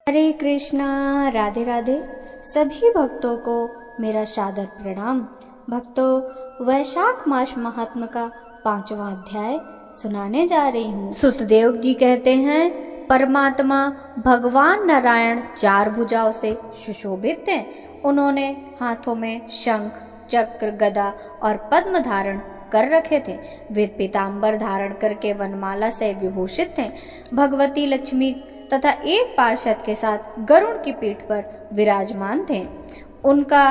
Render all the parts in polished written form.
हरे कृष्णा, राधे राधे। सभी भक्तों को मेरा सादर प्रणाम। भक्तों, वैशाख मास महात्म का 5वां अध्याय सुनाने जा रही हूँ। सुतदेव जी कहते हैं, परमात्मा भगवान नारायण 4 भुजाओं से सुशोभित थे। उन्होंने हाथों में शंख, चक्र, गदा और पद्म धारण कर रखे थे। वे पीतांबर धारण करके वनमाला से विभूषित थे। भगवती लक्ष्मी तथा एक पार्षद के साथ गरुड़ की पीठ पर विराजमान थे। उनका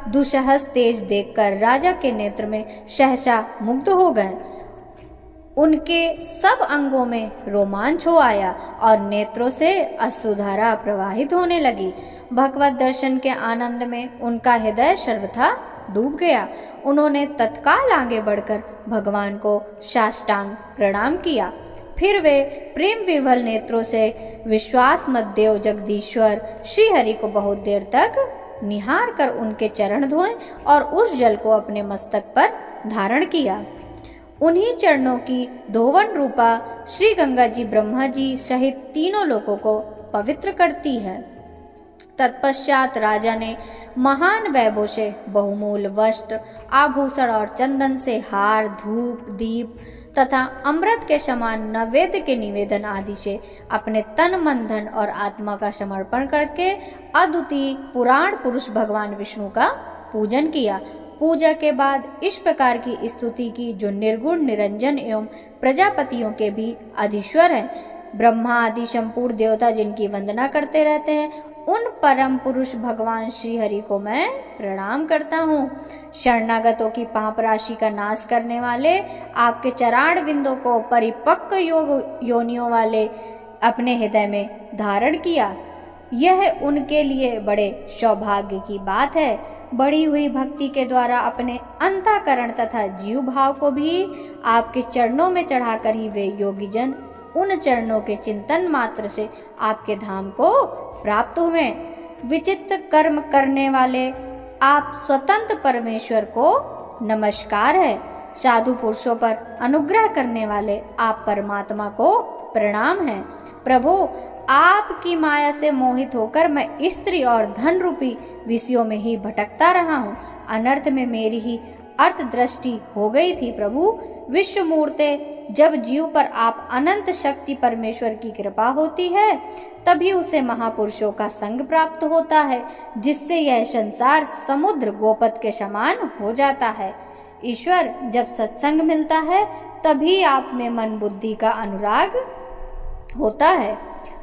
दुस्साहस तेज देखकर राजा के नेत्र में सहसा मुग्ध हो गए। उनके सब अंगों में रोमांच हो आया और नेत्रों से अश्रुधारा प्रवाहित होने लगी। भगवत दर्शन के आनंद में उनका हृदय सर्वथा डूब गया। उन्होंने तत्काल आगे बढ़कर भगवान को साष्टांग प्रणाम किया। फिर वे प्रेम विभल नेत्रों से विश्वास मध्देव जगदीश्वर श्री हरि को बहुत देर तक निहार कर उनके चरण धोए और उस जल को अपने मस्तक पर धारण किया। उन्हीं चरणों की धोवन रूपा श्री गंगा जी ब्रह्मा जी सहित तीनों लोगों को पवित्र करती है। तत्पश्चात राजा ने महान वैभव से बहुमूल्य वस्त्र, आभूषण और चंदन से हार, धूप, दीप तथा अमृत के समान नैवेद्य के निवेदन आदि से अपने तन, मन, धन और आत्मा का समर्पण करके अद्वितीय पुराण पुरुष भगवान विष्णु का पूजन किया। पूजा के बाद इस प्रकार की स्तुति की, जो निर्गुण, निरंजन एवं प्रजापतियों के भी अधीश्वर है। ब्रह्मा आदि संपूर्ण देवता जिनकी वंदना करते रहते हैं, उन परम पुरुष भगवान श्री हरि को मैं प्रणाम करता हूँ। शरणागतों की पाप राशि का नाश करने वाले आपके चरण बिंदों को परिपक्व योग योनियों वाले अपने हृदय में धारण किया। यह उनके लिए बड़े सौभाग्य की बात है। बढ़ी हुई भक्ति के द्वारा अपने अंतःकरण तथा जीव भाव को भी आपके चरणों में चढ़ाकर ही वे योगीजन उन चरणों के चिंतन मात्र से आपके धाम को प्राप्त हुए। विचित्र कर्म करने वाले आप स्वतंत्र परमेश्वर को नमस्कार है। साधु पुरुषों पर अनुग्रह करने वाले आप परमात्मा को प्रणाम है। प्रभु, आपकी माया से मोहित होकर मैं स्त्री और धन रूपी विषयों में ही भटकता रहा हूँ। अनर्थ में मेरी ही अर्थ दृष्टि हो गई थी। प्रभु विश्व मूर्ते, जब जीव पर आप अनंत शक्ति परमेश्वर की कृपा होती है, तभी उसे महापुरुषों का संग प्राप्त होता है, जिससे यह संसार समुद्र गोपद के समान हो जाता है। ईश्वर, जब सत्संग मिलता है, तभी आप में मन बुद्धि का अनुराग होता है।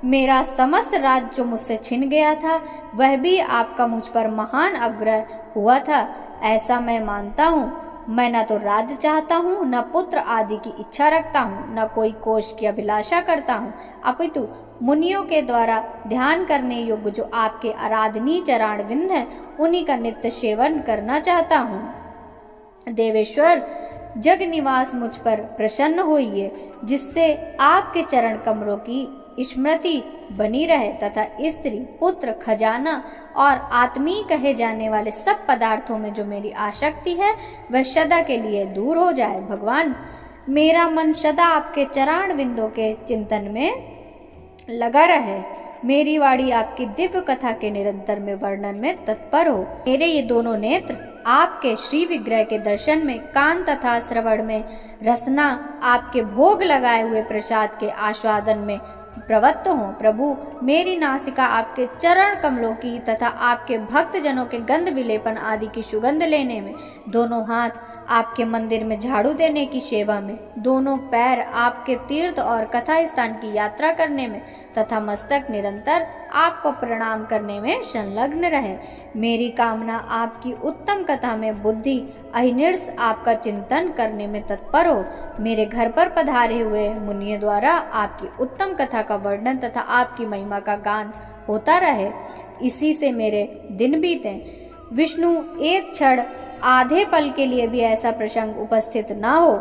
मेरा समस्त राज जो मुझसे छिन गया था, वह भी आपका मुझ पर महान अनुग्रह हुआ था, ऐसा मैं मानता हूँ। मैं न तो राज्य चाहता हूँ, न पुत्र आदि की इच्छा रखता हूँ, न कोई कोष की अभिलाषा करता हूँ, अपितु मुनियों के द्वारा ध्यान करने योग्य जो आपके आराधनीय चरण बिंद हैं, उन्हीं का नित्य सेवन करना चाहता हूँ। देवेश्वर, जग निवास मुझ पर प्रसन्न होइए, जिससे आपके चरण कमलों की स्मृति बनी रहे तथा स्त्री, पुत्र, खजाना और आत्मीय कहे जाने वाले सब पदार्थों में जो मेरी आसक्ति है, वह सदा के लिए दूर हो जाए। भगवान, मेरा मन सदा आपके चरण बिंदों के चिंतन में लगा रहे। मेरी वाणी आपकी दिव्य कथा के निरंतर में वर्णन में तत्पर हो। मेरे ये दोनों नेत्र आपके श्री विग्रह के दर्शन में, कान तथा श्रवण में, रसना आपके भोग लगाए हुए प्रसाद के आस्वादन में प्रवृत्त हो। प्रभु, मेरी नासिका आपके चरण कमलों की तथा आपके भक्त जनों के गंध विलेपन आदि की सुगंध लेने में, दोनों हाथ आपके मंदिर में झाड़ू देने की सेवा में, दोनों पैर आपके तीर्थ और कथा स्थान की यात्रा करने में तथा मस्तक निरंतर आपको प्रणाम करने में संलग्न रहे। मेरी कामना आपकी उत्तम कथा में बुद्धि अहिर्निश आपका चिंतन करने में तत्पर हो। मेरे घर पर पधारे हुए मुनियों द्वारा आपकी उत्तम कथा का वर्णन तथा आपकी महिमा का गान होता रहे, इसी से मेरे दिन बीते। विष्णु, एक क्षण आधे पल के लिए भी ऐसा प्रसंग उपस्थित न हो,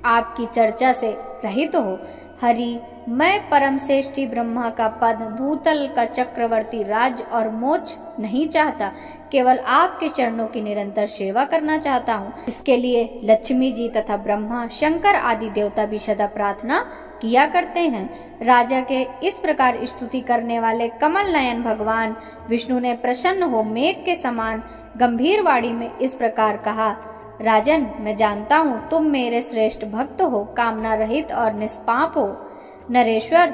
आपकी चर्चा से रहित हो। हरि, मैं परम श्रेष्ठी ब्रह्मा का पद, भूतल का चक्रवर्ती राज्य और मोक्ष नहीं चाहता, केवल आपके चरणों की निरंतर सेवा करना चाहता हूँ। इसके लिए लक्ष्मी जी तथा ब्रह्मा, शंकर आदि देवता भी सदा प्रार्थना किया करते हैं। राजा के इस प्रकार स्तुति करने वाले कमल नयन भगवान विष्णु ने प्रसन्न हो मेघ के समान गंभीर वाणी में इस प्रकार कहा, राजन, मैं जानता हूँ तुम मेरे श्रेष्ठ भक्त हो, कामना रहित और निष्पाप हो। नरेश्वर,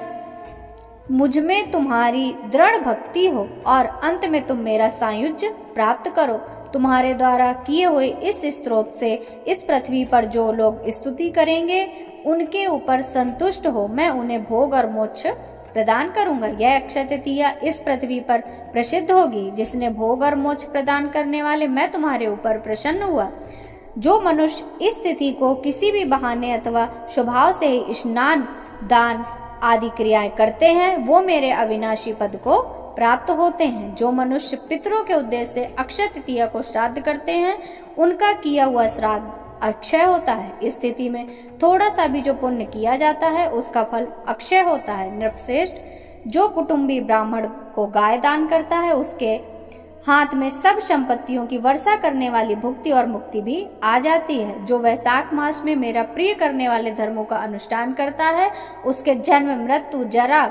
मुझ में तुम्हारी दृढ़ भक्ति हो और अंत में तुम मेरा सायुज्य प्राप्त करो। तुम्हारे द्वारा किए हुए इस स्तोत्र से इस पृथ्वी पर जो लोग स्तुति करेंगे उनके ऊपर संतुष्ट हो मैं उन्हें भोग और मोक्ष प्रदान करूंगा। यह अक्षय तृतीया इस पृथ्वी पर प्रसिद्ध होगी, जिसने भोग और मोक्ष प्रदान करने वाले मैं तुम्हारे ऊपर प्रसन्न हुआ। जो मनुष्य इस तिथि को किसी भी बहाने अथवा स्वभाव से ही स्नान, दान आदि क्रियाएं करते हैं वो मेरे अविनाशी पद को प्राप्त होते हैं। जो मनुष्य पितरों के उद्देश्य से अक्षय तृतीया को श्राद्ध करते हैं उनका किया हुआ श्राद्ध अक्षय होता है। इस स्थिति में थोड़ा सा भी जो पुण्य किया जाता है उसका फल अक्षय होता है। नृपश्रेष्ठ, जो कुटुंबी ब्राह्मण को गाय दान करता है उसके हाथ में सब संपत्तियों की वर्षा करने वाली भुक्ति और मुक्ति भी आ जाती है। जो वैशाख मास में मेरा प्रिय करने वाले धर्मों का अनुष्ठान करता है उसके जन्म, मृत्यु, जरा,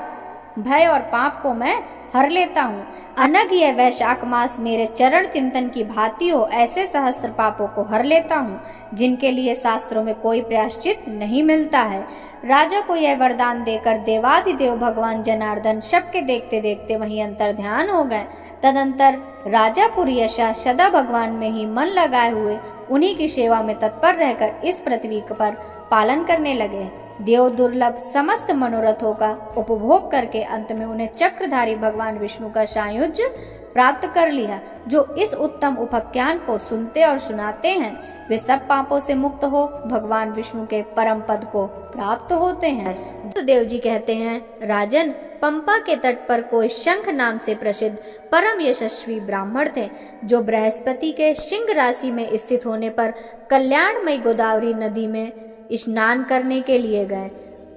भय और पाप को मैं हर लेता हूँ। अनग यह वैशाख मास मेरे चरण चिंतन की भांति हो ऐसे सहस्त्र पापों को हर लेता हूँ जिनके लिए शास्त्रों में कोई प्रायश्चित नहीं मिलता है। राजा को यह वरदान देकर देवाधिदेव भगवान जनार्दन सबके देखते देखते वहीं अंतर ध्यान हो गए। तदंतर राजा पुरीयशा सदा भगवान में ही मन लगाए हुए उन्हीं की सेवा में तत्पर रहकर इस पृथ्वी पर पालन करने लगे। देव दुर्लभ समस्त मनोरथों का उपभोग करके अंत में उन्हें चक्रधारी भगवान विष्णु का सायुज्य प्राप्त कर लिया। जो इस उत्तम उपाख्यान को सुनते और सुनाते हैं वे सब पापों से मुक्त हो भगवान विष्णु के परम पद को प्राप्त होते हैं। तो देव जी कहते हैं, राजन, पंपा के तट पर कोई शंख नाम से प्रसिद्ध परम यशस्वी ब्राह्मण थे जो बृहस्पति के सिंह राशि में स्थित होने पर कल्याणमयी गोदावरी नदी में स्नान करने के लिए गए।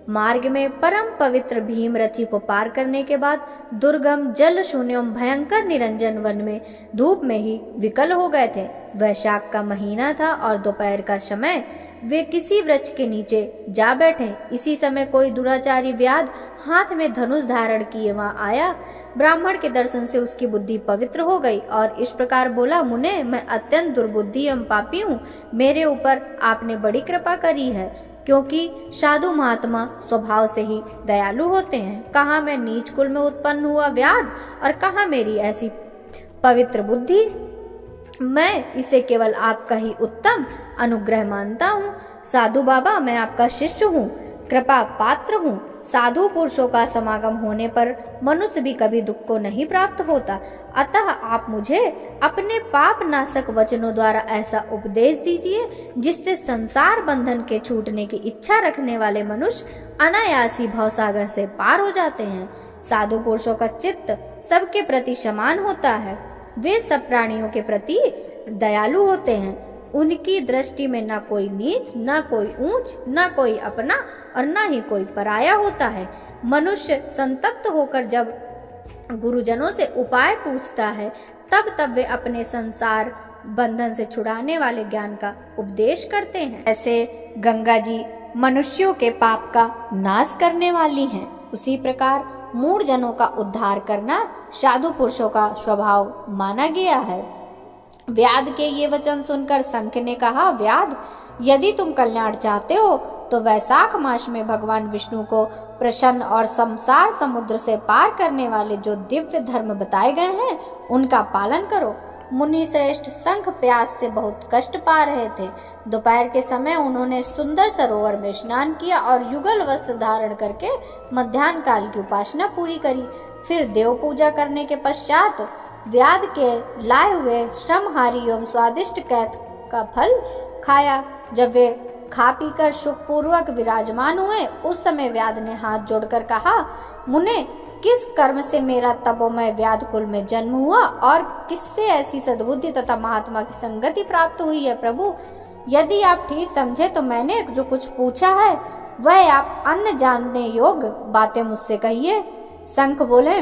मार्ग में परम पवित्र भीम रथी को पार करने के बाद दुर्गम, जल शून्य एवं भयंकर निरंजन वन में धूप में ही विकल हो गए थे। वैशाख का महीना था और दोपहर का समय। वे किसी वृक्ष के नीचे जा बैठे। इसी समय कोई दुराचारी व्याध हाथ में धनुष धारण किए वहां आया। ब्राह्मण के दर्शन से उसकी बुद्धि पवित्र हो गई और इस प्रकार बोला, मुने, मैं अत्यंत दुर्बुद्धि एवं पापी हूँ। मेरे ऊपर आपने बड़ी कृपा करी है क्योंकि साधु महात्मा स्वभाव से ही दयालु होते हैं। कहाँ मैं नीच कुल में उत्पन्न हुआ व्याध और कहाँ मेरी ऐसी पवित्र बुद्धि। मैं इसे केवल आपका ही उत्तम अनुग्रह मानता हूँ। साधु बाबा, मैं आपका शिष्य हूँ, कृपा पात्र हूँ। साधु पुरुषों का समागम होने पर मनुष्य भी कभी दुख को नहीं प्राप्त होता। अतः आप मुझे अपने पाप नाशक वचनों द्वारा ऐसा उपदेश दीजिए जिससे संसार बंधन के छूटने की इच्छा रखने वाले मनुष्य अनायासी भवसागर से पार हो जाते हैं। साधु पुरुषों का चित्त सबके प्रति समान होता है। वे सब प्राणियों के प्रति दयालु होते हैं। उनकी दृष्टि में ना कोई नीच, ना कोई ऊंच, ना कोई अपना और ना ही कोई पराया होता है। मनुष्य संतप्त होकर जब गुरुजनों से उपाय पूछता है तब वे अपने संसार बंधन से छुड़ाने वाले ज्ञान का उपदेश करते हैं। ऐसे गंगा जी मनुष्यों के पाप का नाश करने वाली हैं। उसी प्रकार मूढ़ जनों का उद्धार करना साधु पुरुषों का स्वभाव माना गया है। व्याध के ये वचन सुनकर शंख ने कहा, व्याध, यदि तुम कल्याण चाहते हो तो वैशाख मास में भगवान विष्णु को प्रसन्न और संसार समुद्र से पार करने वाले जो दिव्य धर्म बताए गए हैं उनका पालन करो। मुनि श्रेष्ठ शंख प्यास से बहुत कष्ट पा रहे थे। दोपहर के समय उन्होंने सुंदर सरोवर में स्नान किया और युगल वस्त्र धारण करके मध्याह्न काल की उपासना पूरी करी। फिर देव पूजा करने के पश्चात व्याध के लाए हुए श्रमहारी एवं स्वादिष्ट कैथ का फल खाया। जब वे खा पीकर सुखपूर्वक विराजमान हुए उस समय व्याध ने हाथ जोड़कर कहा, मुने, किस कर्म से मेरा तपोमय व्याध कुल में जन्म हुआ और किससे ऐसी सद्बुद्धि तथा महात्मा की संगति प्राप्त हुई है। प्रभु, यदि आप ठीक समझे तो मैंने जो कुछ पूछा है वह आप अन्न जानने योग्य बातें मुझसे कहिए। शंख बोले,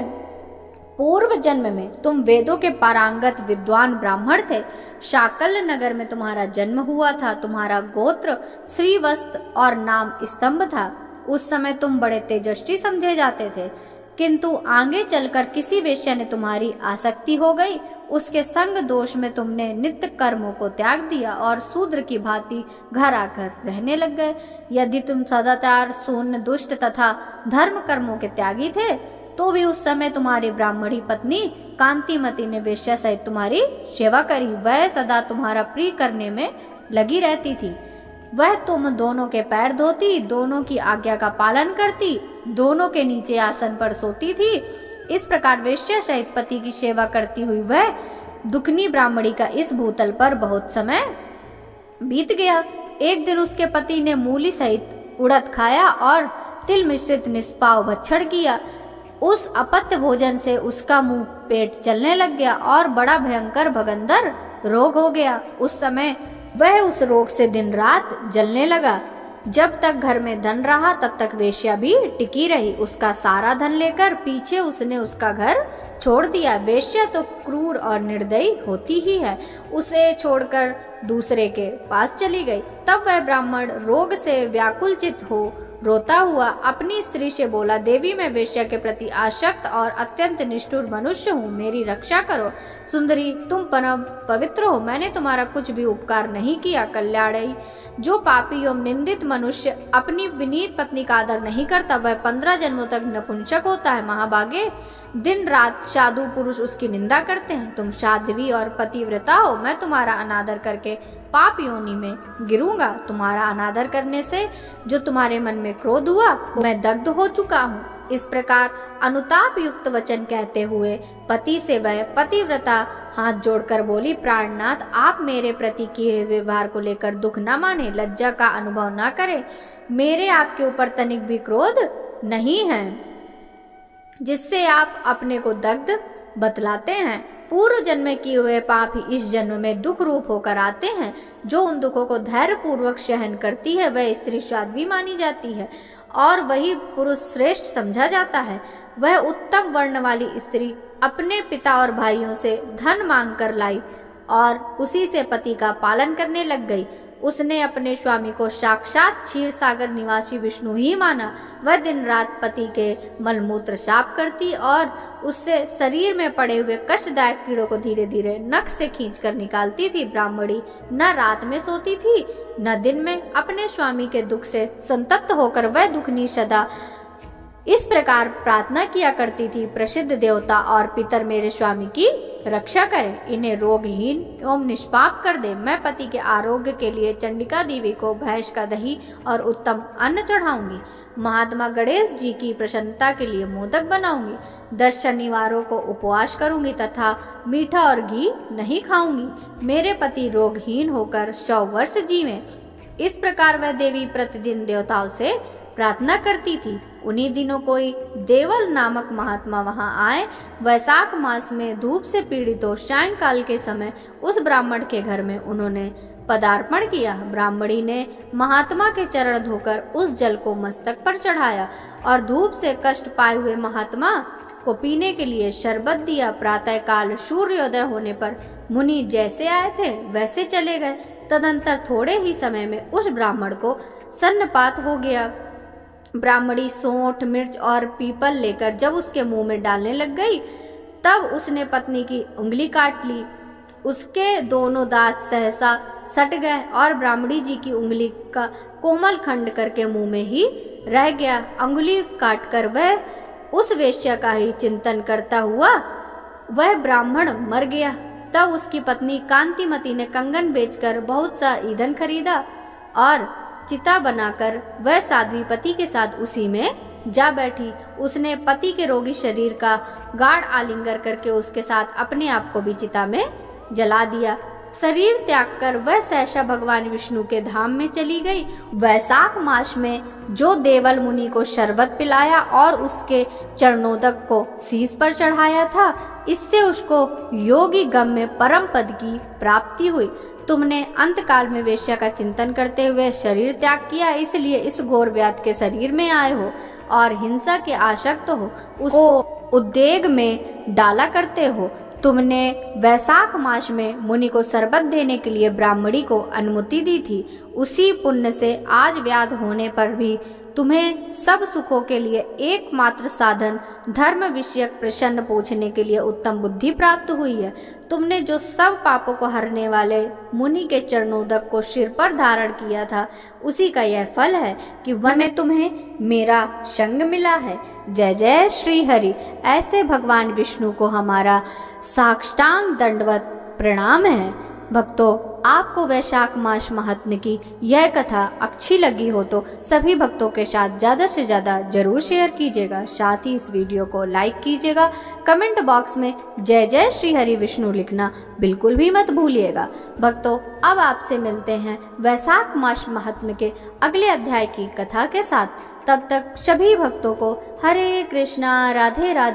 पूर्व जन्म में तुम वेदों के पारंगत विद्वान ब्राह्मण थे। शाकल्य नगर में तुम्हारा जन्म हुआ था। तुम्हारा गोत्र श्रीवस्त और नाम स्तंभ था। उस समय तुम बड़े तेजस्वी समझे जाते थे, किंतु आगे चलकर किसी वेश्या ने तुम्हारी आसक्ति हो गई, उसके संग दोष में तुमने नित्य कर्मों को त्याग दिया और शूद्र की भांति घर आकर रहने लग गए। यदि तुम सदाचार, शून्य, दुष्ट तथा धर्म कर्मों के त्यागी थे, तो भी उस समय तुम्हारी ब्राह्मणी पत्नी कांतिमती ने वेश्या सहित तुम्हारी सेवा करी। वह सदा तुम्हारा प्रिय करने में लगी रहती थी। वह तुम दोनों के पैर धोती, दोनों की आज्ञा का पालन करती, दोनों के नीचे आसन पर सोती थी। इस प्रकार वेश्या सहित पति की सेवा करती हुई वह दुखनी ब्राह्मणी का इस भूतल पर बहुत समय बीत गया। एक दिन उसके पति ने मूली सहित उड़द खाया और तिल मिश्रित निष्पाव भक्षण किया। उस अपत्य भोजन से उसका मुंह पेट चलने लग गया और बड़ा भयंकर भगंदर रोग हो गया। उस समय वह उस रोग से दिन रात जलने लगा। जब तक घर में धन रहा तब तक वेश्या भी टिकी रही। उसका सारा धन लेकर पीछे उसने उसका घर छोड़ दिया। वेश्या तो क्रूर और निर्दयी होती ही है, उसे छोड़कर दूसरे के पास चली गई। तब वह ब्राह्मण रोग से व्याकुल चित्त हो रोता हुआ अपनी स्त्री से बोला, देवी, मैं वेश्या के प्रति आसक्त और अत्यंत निष्ठुर मनुष्य हूँ, मेरी रक्षा करो। सुंदरी, तुम परम पवित्र हो, मैंने तुम्हारा कुछ भी उपकार नहीं किया। कल्याणी, जो पापी एवं निंदित मनुष्य अपनी विनीत पत्नी का आदर नहीं करता, वह 15 जन्मों तक नपुंसक होता है। महाभागे, दिन रात साधु पुरुष उसकी निंदा करते हैं। तुम साध्वी और पतिव्रता हो, मैं तुम्हारा अनादर करके पाप योनि में गिरूंगा। तुम्हारा अनादर करने से जो तुम्हारे मन में क्रोध हुआ, मैं दग्ध हो चुका हूँ। इस प्रकार अनुताप युक्त वचन कहते हुए पति से वह पतिव्रता हाथ जोड़कर बोली, प्राणनाथ, आप मेरे प्रति किए हुए व्यवहार को लेकर दुख न माने, लज्जा का अनुभव न करें। मेरे आपके ऊपर तनिक भी क्रोध नहीं है, जिससे आप अपने को दग्ध बतलाते हैं। पूर्व जन्म में किए हुए पाप ही इस जन्म में दुख रूप होकर आते हैं। जो उन दुखों को धैर्य पूर्वक सहन करती है, वह स्त्री साध्वी मानी जाती है और वही पुरुष श्रेष्ठ समझा जाता है। वह उत्तम वर्ण वाली स्त्री अपने पिता और भाइयों से धन मांग कर लाई और उसी से पति का पालन करने लग गई। उसने अपने स्वामी को साक्षात क्षीर सागर निवासी विष्णु ही माना। वह दिन रात पति के मलमूत्र साफ करती और उससे शरीर में पड़े हुए कष्टदायक कीड़ों को धीरे धीरे नख से खींचकर निकालती थी। ब्राह्मणी न रात में सोती थी न दिन में। अपने स्वामी के दुख से संतप्त होकर वह दुखनी सदा इस प्रकार प्रार्थना किया करती थी, प्रसिद्ध देवता और पितर मेरे स्वामी की रक्षा करें, इन्हें रोगहीन एवं निष्पाप कर दे। मैं पति के आरोग्य के लिए चंडिका देवी को भैंस का दही और उत्तम अन्न चढ़ाऊंगी। महात्मा गणेश जी की प्रसन्नता के लिए मोदक बनाऊंगी। 10 शनिवारों को उपवास करूंगी तथा मीठा और घी नहीं खाऊंगी। मेरे पति रोगहीन होकर 100 वर्ष जीवें। इस प्रकार वह देवी प्रतिदिन देवताओं से प्रार्थना करती थी। उन्हीं दिनों कोई देवल नामक महात्मा वहां आए। वैशाख मास में धूप से पीड़ित हो सायंकाल के समय उस ब्राह्मण के घर में उन्होंने पदार्पण किया। ब्राह्मणी ने महात्मा के चरण धोकर उस जल को मस्तक पर चढ़ाया और धूप से कष्ट पाए हुए महात्मा को पीने के लिए शरबत दिया। प्रातः काल सूर्योदय होने पर मुनि जैसे आए थे वैसे चले गए। तदंतर थोड़े ही समय में उस ब्राह्मण को सन्नपात हो गया। ब्राह्मणी सौंठ, मिर्च और पीपल लेकर जब उसके मुंह में डालने लग गई, तब उसने पत्नी की उंगली काट ली। उसके दोनों दांत सहसा सट गए और ब्राह्मणी जी की उंगली का कोमल खंड करके मुंह में ही रह गया। अंगुली काटकर वह उस वेश्या का ही चिंतन करता हुआ वह ब्राह्मण मर गया। तब उसकी पत्नी कांतिमती ने कंगन बेचकर बहुत सा ईंधन खरीदा और चिता बनाकर वह साध्वी पति के साथ उसी में जा बैठी। उसने पति के रोगी शरीर का गाढ़ आलिंगन करके उसके साथ अपने आप को भी चिता में जला दिया। शरीर त्याग कर वह सहसा भगवान विष्णु के धाम में चली गई। वैशाख मास में जो देवल मुनि को शरबत पिलाया और उसके चरणोदक को शीश पर चढ़ाया था, इससे उसको योगी गम्य परम पद की प्राप्ति हुई। तुमने अंतकाल में वेश्या का चिंतन करते हुए शरीर त्याग किया, इसलिए इस घोर व्याध के शरीर में आए हो और हिंसा के आसक्त हो, उसको उद्वेग में डाला करते हो। तुमने वैशाख मास में मुनि को शरबत देने के लिए ब्राह्मणी को अनुमति दी थी। उसी पुण्य से आज व्याध होने पर भी तुम्हें सब सुखों के लिए एकमात्र साधन धर्म विषयक प्रश्न पूछने के लिए उत्तम बुद्धि प्राप्त हुई है। तुमने जो सब पापों को हरने वाले मुनि के चरणोदक को सिर पर धारण किया था, उसी का यह फल है कि वन में तुम्हें मेरा संग मिला है। जय जय श्री हरि। ऐसे भगवान विष्णु को हमारा साष्टांग दंडवत प्रणाम है। भक्तों, आपको वैशाख मास महात्म्य की यह कथा अच्छी लगी हो तो सभी भक्तों के साथ ज़्यादा से ज़्यादा जरूर शेयर कीजिएगा। साथ ही इस वीडियो को लाइक कीजिएगा। कमेंट बॉक्स में जय जय श्री हरि विष्णु लिखना बिल्कुल भी मत भूलिएगा। भक्तों, अब आपसे मिलते हैं वैशाख मास महात्म्य के अगले अध्याय की कथा के साथ। तब तक सभी भक्तों को हरे कृष्णा, राधे राधे।